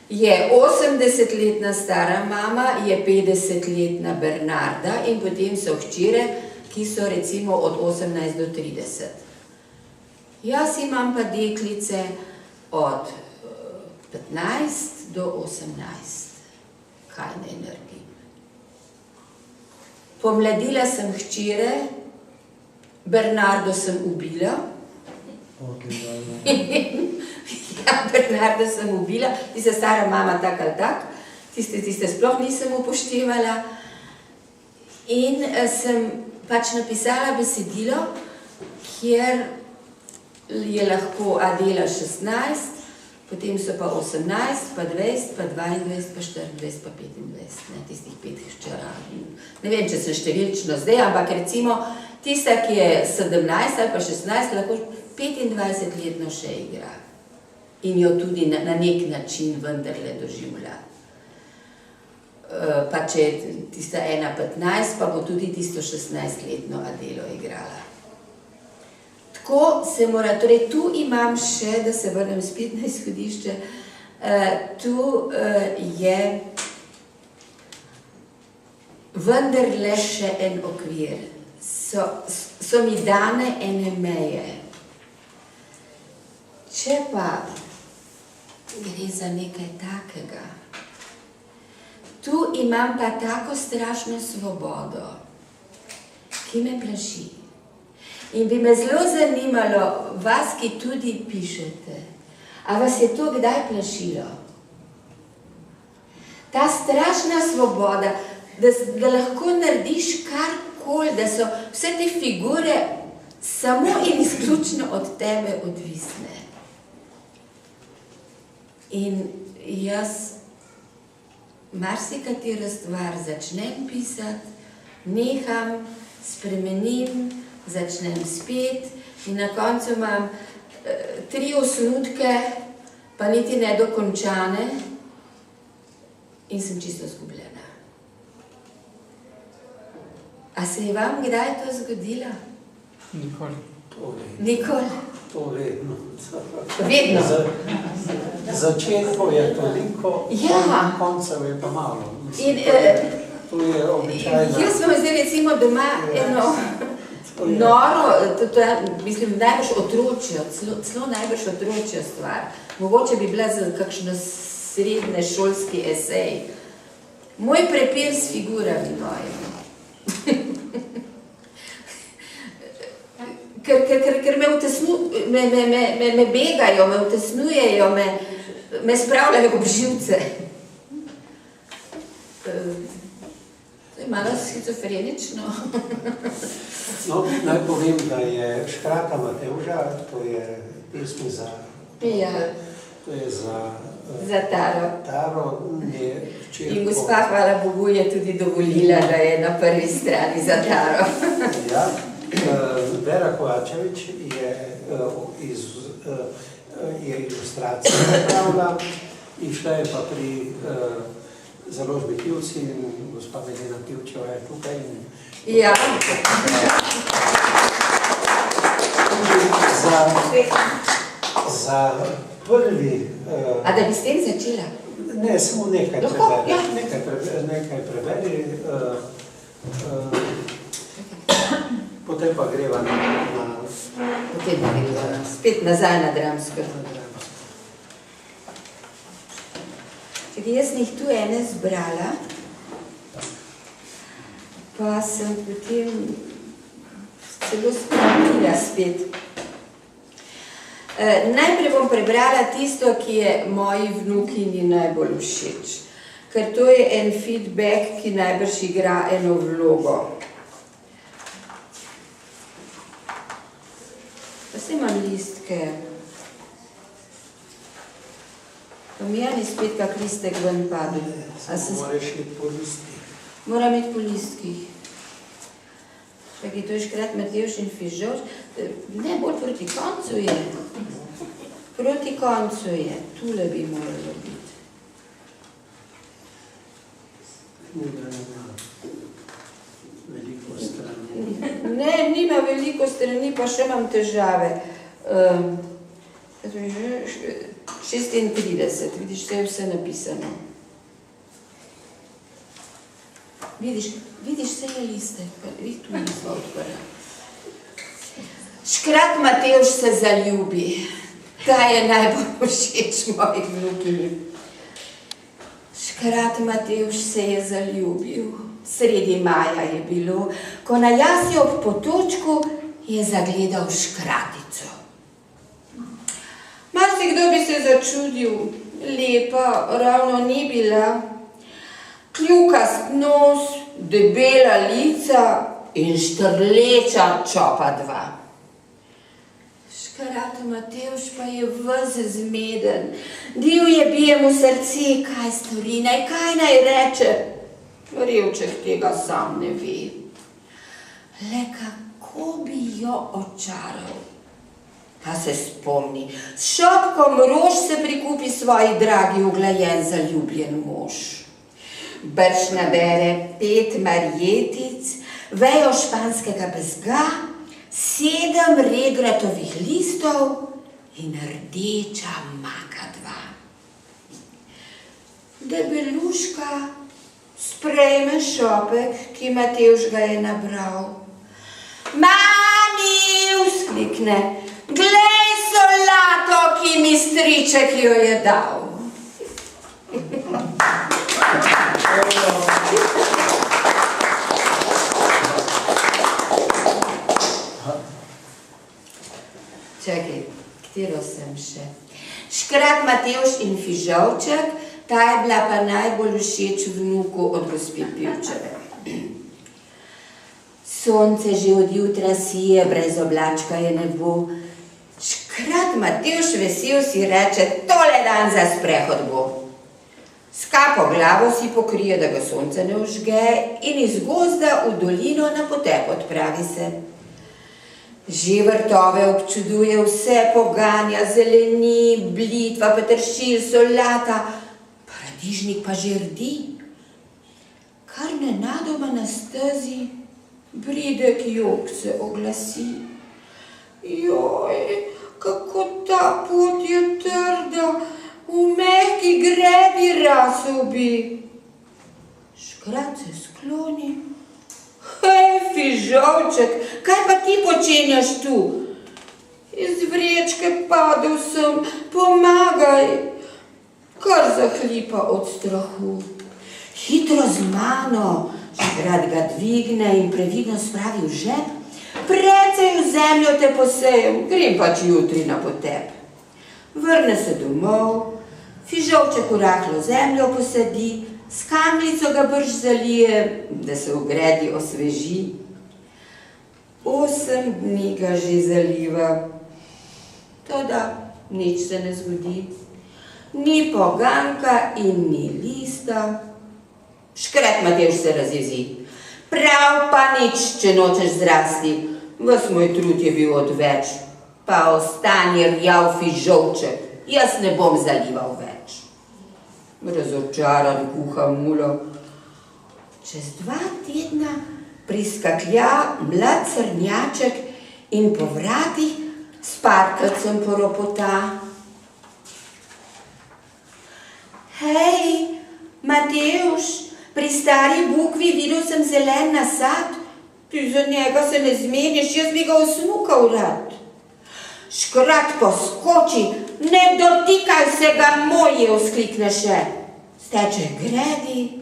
je 80-letna stara mama, je 50-letna Bernarda in potem so hčere, ki so recimo od 18 do 30. Jaz imam pa deklice od 15 do 18. Kaj naj naredim? Pomladila sem hčere, Bernardo sem ubila. Ja, Bernardo sem ubila, tista stara mama tak ali tak, tiste sploh nisem upoštevala. In sem pač napisala besedilo, kjer je lahko Adela 16, potem so pa 18, pa 20, pa 22, pa 24, pa 25, ne, tistih 5 hčera. Ne vem, če sem številčno zdaj, ampak recimo tista, ki je 17 ali pa 16, lahko 25-letno še igra. In jo tudi na nek način vendarle doživlja. Pa če je tista ena 15, pa bo tudi tisto 16-letno Adelo igrala. Tako se mora, torej tu imam še, da se vrnem spet na izhodišče, tu je vendarle še en okvir. So mi dane ene meje. Če pa gre za nekaj takega, tu imam pa tako strašno svobodo, ki me plaši. In bi me zelo zanimalo, vas, ki tudi pišete, a vas je to kdaj plašilo? Ta strašna svoboda, da lahko narediš karkoli, da so vse te figure samo in izključno od tebe odvisne. In jaz marsikatero stvar začnem pisati, neham, spremenim, začnem spet in na koncu imam 3 osnutke, pa niti nedokončane in sem čisto zgubljena. A se je vam kdaj to zgodilo? Nikoli. Nikoli? To vedno. Vedno. Začetkov je toliko, Ja. koncev je pa malo. In, To je običajno. jaz imam zdaj recimo doma eno noro, mislim, najbrž otročjo, celo najbrž otročjo stvar. Mogoče bi bila za kakšno srednje šolski esej. Moj prepir s figurami mojimi. Ker me begajo, me utesnujejo, me spravljajo ob živce. To je malo schizofrenično. No, naj povem, da je Škrata Matevža, to je pesmi za Ja. To je za Taro, je včerko. In gospa, hvala Bogu, je tudi dovolila, da je na prvi strani za Taro. Ja, Vera Kovačević je ilustracijo napravila, išla je pa pri založbi Pivci in gospa Milena Pivčeva je tukaj. Ja. Za prvi... A da bi s tem začela? Ne, samo nekaj Lahko, ja. Nekaj preberi. Potem pa greva Potem pa greva spet nazaj na dramsko. Čekaj, jaz sem jih tu ene zbrala, pa sem potem celo spremenila spet. Najprej bom prebrala tisto, ki je moji vnukini najbolj všeč, ker to je en feedback, ki najbrž igra eno vlogo. Pa se imam listke. Pa mi je spet kak listek ven padel. Moraš iti po listih. Moram iti po listkih. Čakaj, to je Škrat Matevž in Fižovč. Ne, bolj proti koncu je. Proti koncu je. Tule bi moralo biti. Knjiga nima veliko strani. Ne, nima veliko strani, pa še imam težave. 36, vidiš, vse je vse napisano. Vidiš, vse je listek, vidi tu nismo odprla. Škrat Matevž se zaljubi. Ta je najbolj všeč moji vnukini. Škrat Matevž se je zaljubil. Sredi maja je bilo, ko na jasi ob potočku je zagledal škratico. Marsikdo bi se začudil, lepa ravno ni bila. Kljukast nos, debela lica in štrleča čopa dva. Škrat Matevž pa je ves zmeden, divje bije mu srce, kaj stori, kaj naj reče. Revček tega sam ne ve. Le kako bi jo očaral? Pa se spomni, s šopkom rož se prikupi svoji dragi uglajen zaljubljen mož. Brž nabere 5 marjetic, vejo španskega bezga, 7 regratovih listov in rdeča maka 2. Debeluška sprejme šopek, ki Matevž ga je nabral. Mami, vzklikne, glej solato, ki mi striček jo je dal. Čakaj, katero sem še? Škrat Matevž in Fižovček, ta je bila pa najbolj všeč vnuku od gospe Pivčeve. Sonce že od jutra sije, brez oblačka je nebo. Škrat Matevž vesel si reče, tole dan za sprehod bo. S kapo glavo si pokrije, da ga sonce ne ožge, in iz gozda v dolino na potek odpravi se. Že vrtove občuduje, vse poganja, zeleni, blitva, peteršilj, solata, paradižnik pa že rdi. Kar nenadoma na stezi bridek jok se oglasi. Joj, kako ta pot je trda, v mehki grebi rasel bi. Škrat se skloni. Hej, fižolček, kaj pa ti počenjaš tu? Iz vrečke padel sem, pomagaj. Kar zahlipa od strahu. Hitro z mano, Škrat ga dvigne in previdno spravi v žep. Precej v zemljo te posejem, grem pač jutri na potep. Vrne se domov, fižolček v rahlo zemljo posadi, s kamlico ga brž zalije, da se v gredi osveži. 8 dni ga že zaliva, toda nič se ne zgodi. Ni poganka in ni lista. Škrat Matevž se razjezi. Prav pa nič, če nočeš zrasti. Ves moj trud je bil odveč. Pa ostani rjav fižolček, jaz ne bom zalival več. Razočaran kuha mulo. Čez 2 tedna priskaklja mlad srnjaček in po vratih s parkacem poropota. Hej, Matevž, pri stari bukvi videl sem zelen nasad. Ti za njega se ne zmeniš, jaz bi ga osmukal rad. Škrat poskoči, ne dotikaj se ga moje, vzklikne še. Steče gredi,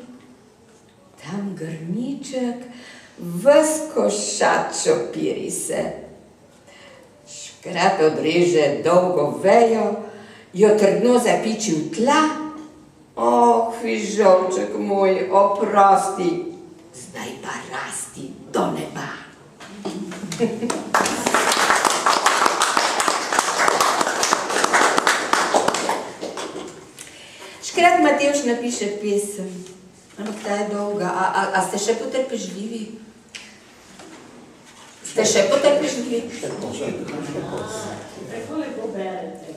tam grmiček, ves košat čopiri se. Škrat odreže dolgo vejo, jo trdno zapiči v tla. Oh, fižolček moj, oprosti, zdaj pa rasti do neba. Škrat Matevž napiše pesem, ampak ta je dolga. A ste še potrpežljivi? Ste še potrpežljivi? Tako lepo berete.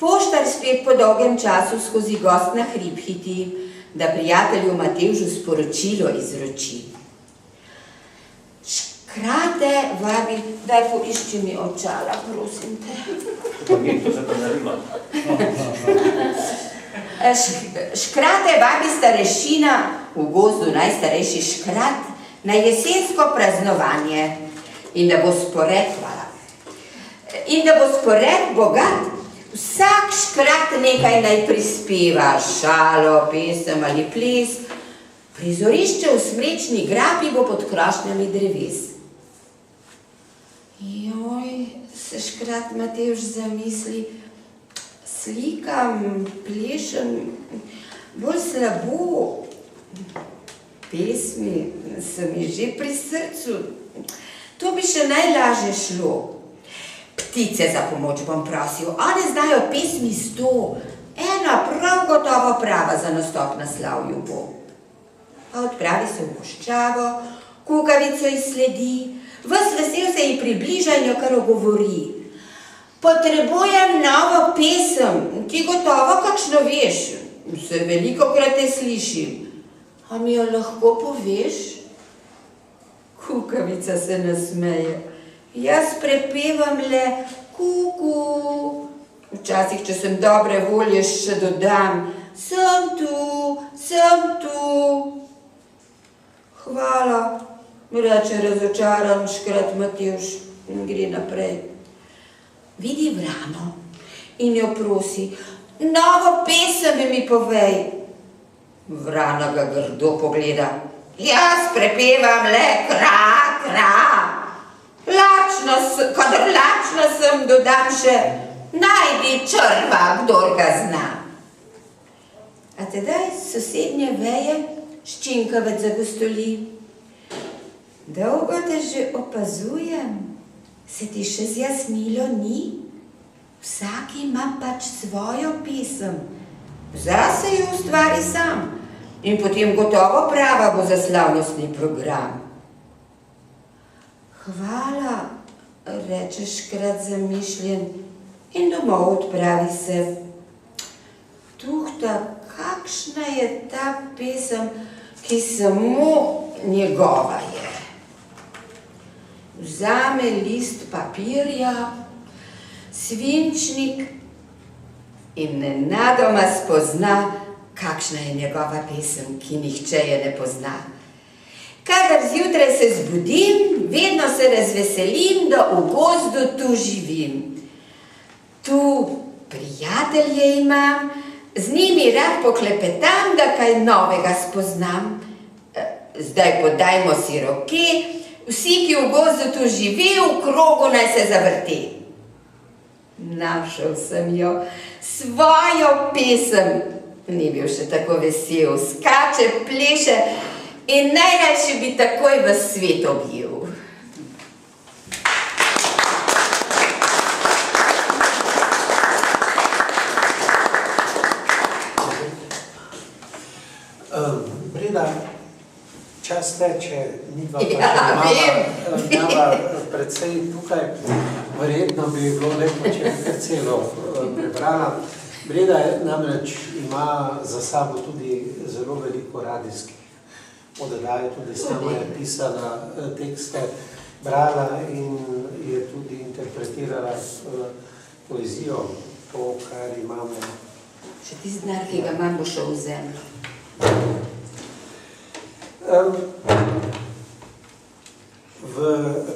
Poštar spet po dolgem času skozi gost na hrib hiti, da prijatelju Matevžu sporočilo izroči. Škrate vabi, daj poišči mi očala, prosim te. Pa mi to se pa zanima. Škrate vabi starešina, v gozdu najstarejši škrat, na jesensko praznovanje in da bo spored, bogat. Vsak škrat nekaj naj prispeva, šalo, pesem ali ples. Prizorišče v smrečni grapi bo pod krošnjami dreves. Joj, se škrat Matevž zamisli, slikam, plešem, bolj slabo. Pesmi so mi že pri srcu, to bi še najlažje šlo. Ptice za pomoč bom prosil, one znajo pesmi 100, ena prav gotovo prava za nastop na slavju bo. Pa odpravi se v puščavo, kukavico izsledi, ves vesel se ji približa in jo kar ogovori. Potrebujem novo pesem, ti gotovo kakšno veš, se velikokrat te slišim. A mi jo lahko poveš? Kukavica se nasmeje. Jaz prepevam le kuku. Včasih, če sem dobre volje, še dodam sem tu. Hvala, reče razočaran škrat Matevž in gre naprej. Vidi vrano in jo prosi, novo pesem mi povej. Vrana ga grdo pogleda. Jaz prepevam le kra. Kadar lačna sem, dodam še, najdi črva, kdor ga zna. A tedaj sosednje veje ščinkavec zagostoli. Dolgo te že opazujem, se ti še zjasnilo ni? Vsak ima pač svojo pesem, zase jo ustvari sam in potem gotovo prava bo za slavnostni program. Hvala, reče škrat zamišljen in domov odpravi se. Tuhta, kakšna je ta pesem, ki samo njegova je. vzame list papirja, svinčnik in nenadoma spozna, kakšna je njegova pesem, ki nihče je ne pozna. Kadar zjutraj se zbudim, vedno se razveselim, da v gozdu tu živim. Tu prijatelje imam, z njimi rad poklepetam, da kaj novega spoznam. Zdaj podajmo si roke, vsi, ki v gozdu tu živi, v krogu naj se zavrti. Našel sem jo, svojo pesem, ni bil še tako vesel, skače, pleše in najrajši bi takoj v svet objel. Breda, čas teče, midva pa še imava precej tukaj. Verjetno bi bilo lepo, če bi kar celo prebrala. Breda namreč ima za sabo tudi zelo veliko radijskih oddaj, tudi sama je pisala tekste, brala in je tudi interpretirala poezijo, to, kar imamo. Še ti znar, ki ga imam, bo šel v zemljo.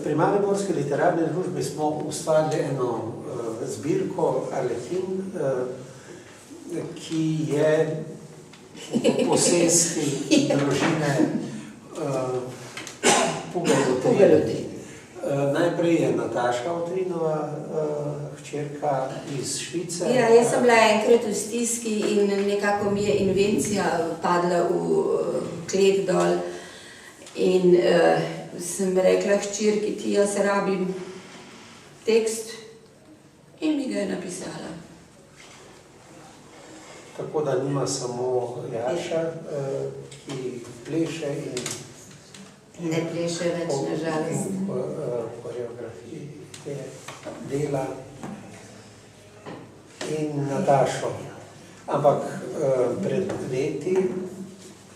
Pri Mariborski literarni družbi smo ustvarili eno zbirko Arlekin, ki je v posesti družine Pugel-Utrin. Najprej je Nataša Utrinova, hčerka iz Švice. Ja, jaz sem bila enkrat v stiski in nekako mi je invencija padla v klet dol in sem rekla hčerki, ti jaz rabim tekst in mi ga je napisala. Tako da nima samo Jaša, ki pleše in ne pleše več, nažalost. In koreografije dela in Natašo. Ampak pred leti,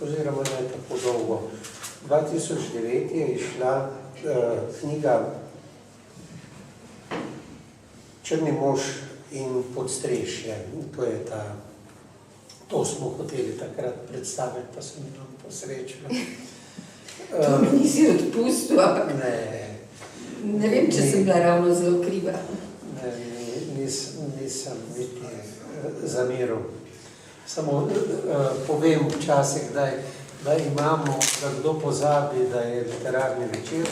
oziroma ne tako dolgo, 2009 je išla knjiga Črni mož in podstrešje. To smo hoteli takrat predstaviti, pa sem imel posrečilo. To mi nisi odpustil, ampak ne vem, če sem bila ravno zelo kriva. Ne, nisem niti zameril. Samo povem včasih, da imamo, da kdo pozabi, da je literarni večer,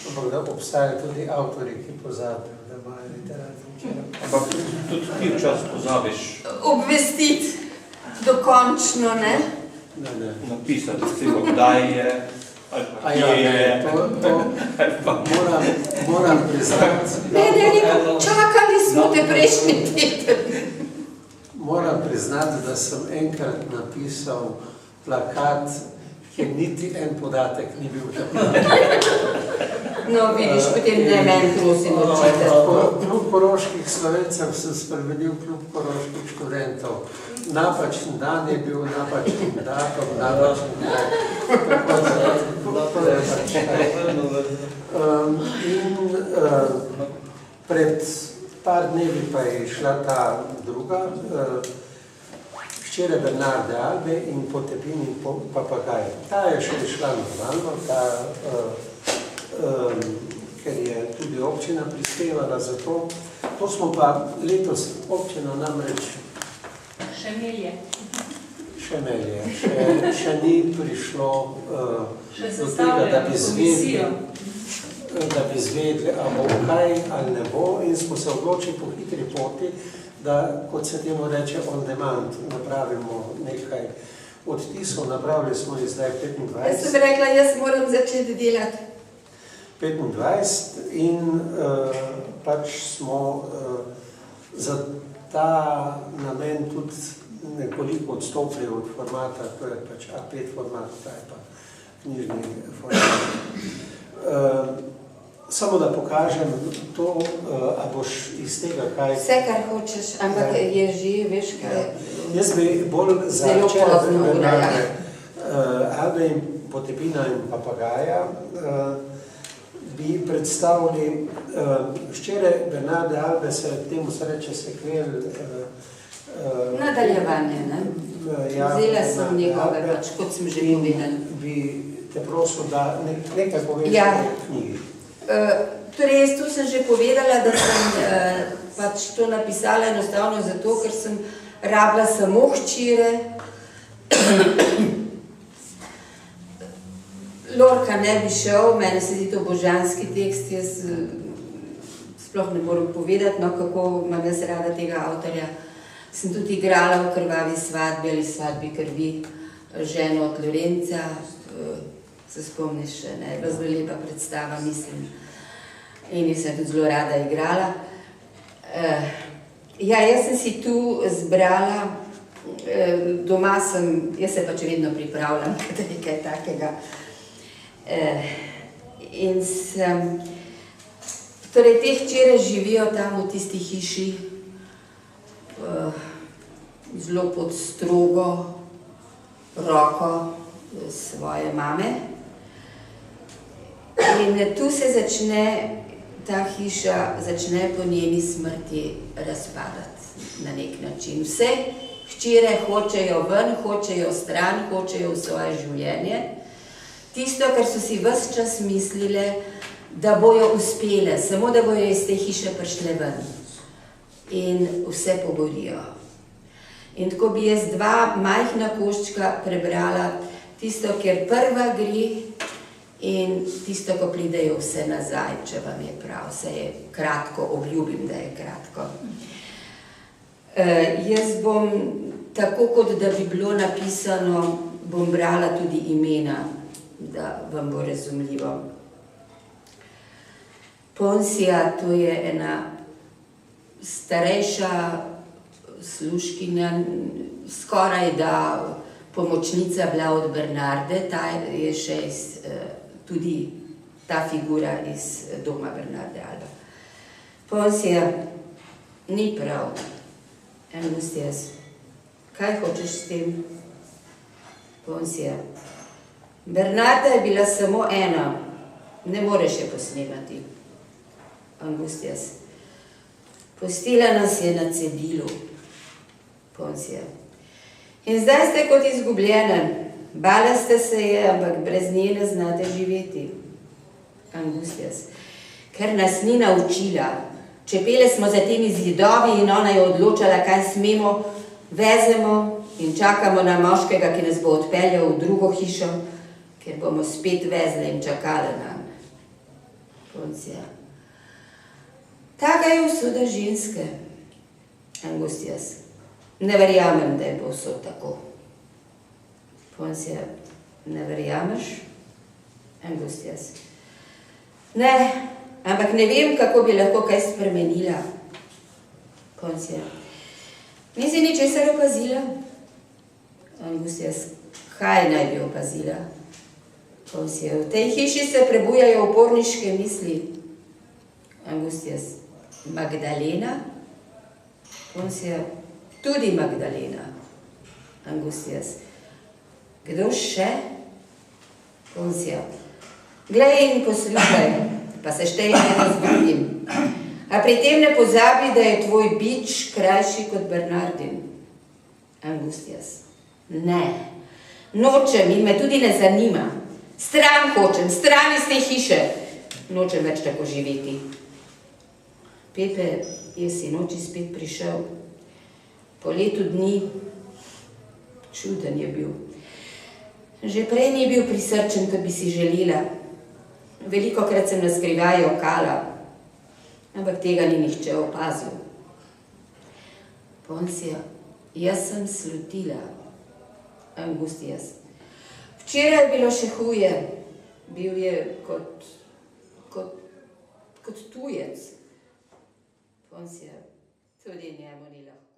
ampak da obstajajo tudi avtori, ki pozabijo, da imajo literarni večer. Ampak tudi ti včasih pozabiš Obvestiti dokončno, ne? napisati, recimo, kdaj je, ali pa kje je. Moram priznati. Čakali smo te prejšnji teden. Moram priznati, da sem enkrat napisal plakat, kjer niti en podatek ni bil tako. No, vidiš, potem ne meni prosim očite. Klub koroških slovencev sem spremenil klub koroških študentov. Napačen dan je bil, napačen datum, napačen kraj. In pred par dnevi pa je šla ta druga, hčere Bernarde Albe in Potepini papagaj. Ta je še šla normalno, ker je tudi občina prispevala za to. To smo pa letos občina namreč še melje. Še ni prišlo do tega, da bi izvedli, ali bo kaj ali ne bo, in smo se odločili po hitri poti, da, kot se temu reče, on demand, napravimo nekaj odtisov. Napravili smo jih zdaj 25. Jaz sem rekla, jaz moram začeti delati. 25 in pač smo za ta namen tudi nekoliko odstopili od formata, to je pač A5 format, ta je pa knjižni format. Samo da pokažem to, a boš iz tega kaj... Vse, kar hočeš, ampak je že, veš kaj... Jaz bi bolj za Albe in Potepina in papagaja bi predstavili hčere Bernarde Albe, temu se reče sekvel. Nadaljevanje, ne? Vzela sem njegove, pač, kot sem že povedala. Bi te prosil, da nekaj poveš o knjigi. Torej, jaz tu sem že povedala, da sem pač to napisala enostavno zato, ker sem rabila samo hčire. Lorca ne bi šel, meni se zdi to božanski tekst, jaz sploh ne moram povedati, no, kako imam jaz rada tega avtorja. Sem tudi igrala v Krvavi svadbi ali Svadbi krvi ženo od Lorenca, se spomniš, ne, bila zelo lepa predstava, mislim. In sem tudi zelo rada igrala. Jaz sem si tu zbrala, doma sem, jaz se pač vedno pripravljam, da je nekaj takega. In sem, torej te hčere živijo tam v tisti hiši, zelo pod strogo roko svoje mame. In tu se začne, ta hiša začne po njeni smrti razpadati na nek način. Vse hčere hočejo ven, hočejo stran, hočejo v svoje življenje. Tisto, kar so si ves čas mislile, da bojo uspele, samo da bojo iz te hiše prišle ven. In vse pogorijo. In tako bi jaz dva majhna koščka prebrala tisto, kjer prva gre, in tisto, ko pridejo vse nazaj, če vam je prav. Vse je kratko, obljubim, da je kratko. Jaz bom, tako kot da bi bilo napisano, bom brala tudi imena, da vam bo razumljivo. Ponsija, to je ena starejša služkinja, skoraj da pomočnica bila od Bernarde, ta je še tudi ta figura iz doma Bernarde Alba. Ponsija, ni prav, Angustias, kaj hočeš s tem? Ponsija, Bernarda je bila samo ena, ne moreš je posnemati. Angustias, pustila nas je na cedilu. Ponsija, in zdaj ste kot izgubljene, bala ste se je, ampak brez nje ne znate živeti. Angustias, ker nas ni naučila. Čepele smo za temi zidovi in ona je odločala, kaj smemo, vezemo in čakamo na moškega, ki nas bo odpeljal v drugo hišo, ker bomo spet vezle in čakale nam. Ponsija, taka je usoda ženske. Angustias, ne verjamem, da je povsod tako. Ponsija, ne verjameš? Angustias, ne, ampak ne vem, kako bi lahko kaj spremenila. Ponsija, nisi ničesar opazila? Angustias, kaj naj bi opazila? Ponsija, v tej hiši se prebujajo uporniške misli. Angustias, Magdalena? Ponsija, tudi Magdalena. Angustias, kdo še? Ponsija, glej in poslušaj, pa se šteje eno z drugim. A pri tem ne pozabi, da je tvoj bič krajši kot Bernardin. Angustias, ne, nočem in me tudi ne zanima. Stran hočem, stran iz te hiše. Nočem več tako živeti. Pepe je sinoči spet prišel. Po letu dni, čuden je bil. Že prej ni bil prisrčen, kot bi si želela. Velikokrat sem na skrivaj jokala, ampak tega ni nihče opazil. Ponsija, jaz sem slutila. Angustias, včeraj je bilo še huje, bil je kot tujec. Ponsija, tudi njemu ni lahko.